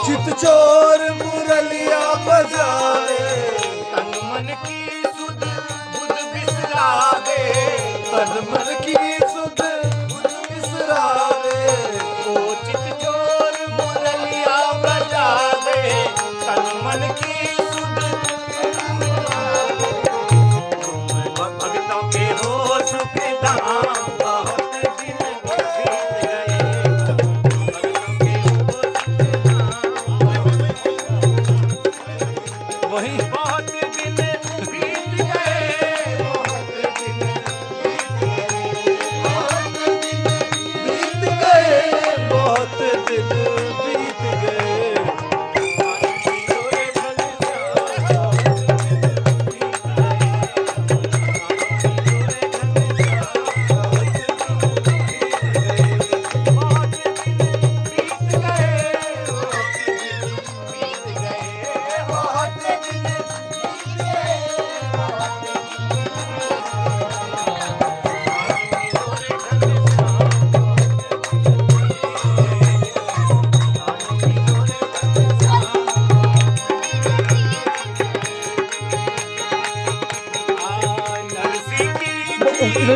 चित चोर मुरलिया बजावे, तन मन की सुध बुध बिसरावे, तन मन की सुध बुध बिसरावे। ओ चित चोर मुरलिया बजावे, तन मन की सुध भक्तों के हो सुख धाम, बहुत दिन बीत गए।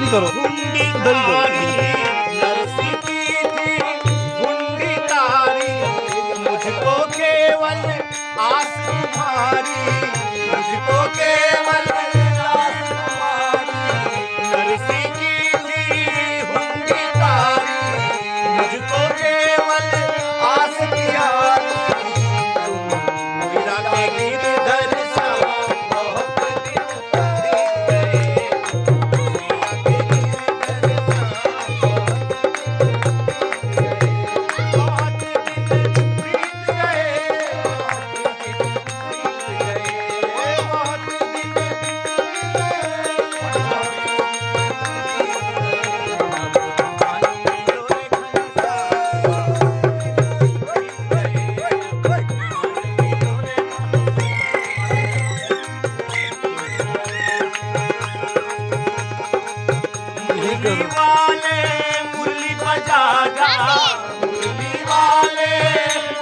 ही करो। हुंडी इधर ही करो। तारी नरसी की थी हुंडी तारी मुझको केवल आस तुम्हारी मुझको केवल आस तुम्हारी नरसी की थी हुंडी तारी मुझको केवल आस तुम्हारी मीरा के गिरधर सा बहुत दिन बीत गए मुरली वाले मुरली बजा जा मुरली वाले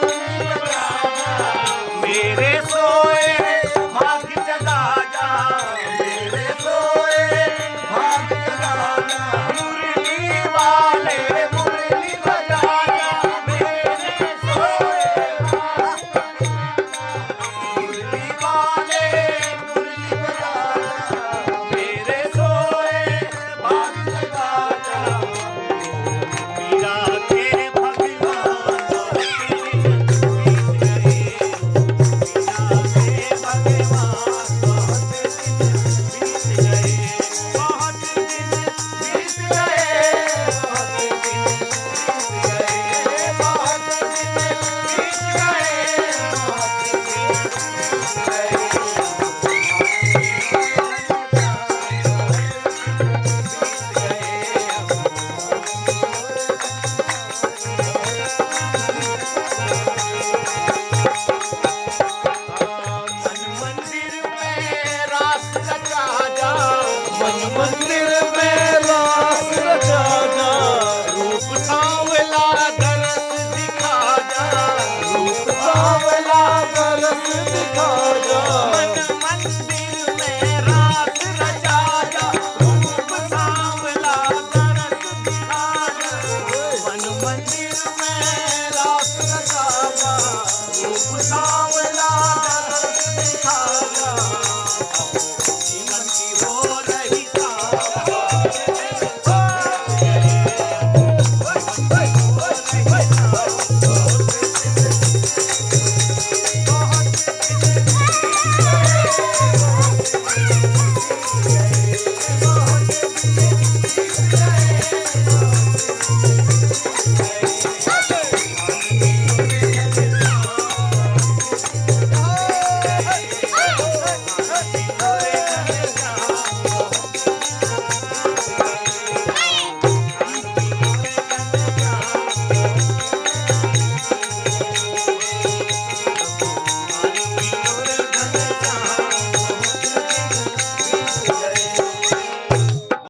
मुरली बजा जा मेरे सोए भाग जगा जा मेरे सोए भाग जगा जा मुरली वाले मुरली बजा जा मेरे सोए भाग मुरली वाले मुरली बजा जा मेरे सोए भाग जगा जा मीरा तेरे भगवान बहुत दिन बीत गए मीरा तेरे भगवान बहुत दिन बीत गए बहुत दिन बीत गए बहुत दिन बीत गए बहुत दिन बीत मन मंदिर में रास रचा जा मन मंदिर में रास रचा जा रूप सांवला दरस दिखा जा रूप सांवला तरस दिखा जा मन मंदिर में रास रचा जा रूप सांवला दरस दिखा जा मन मंदिर में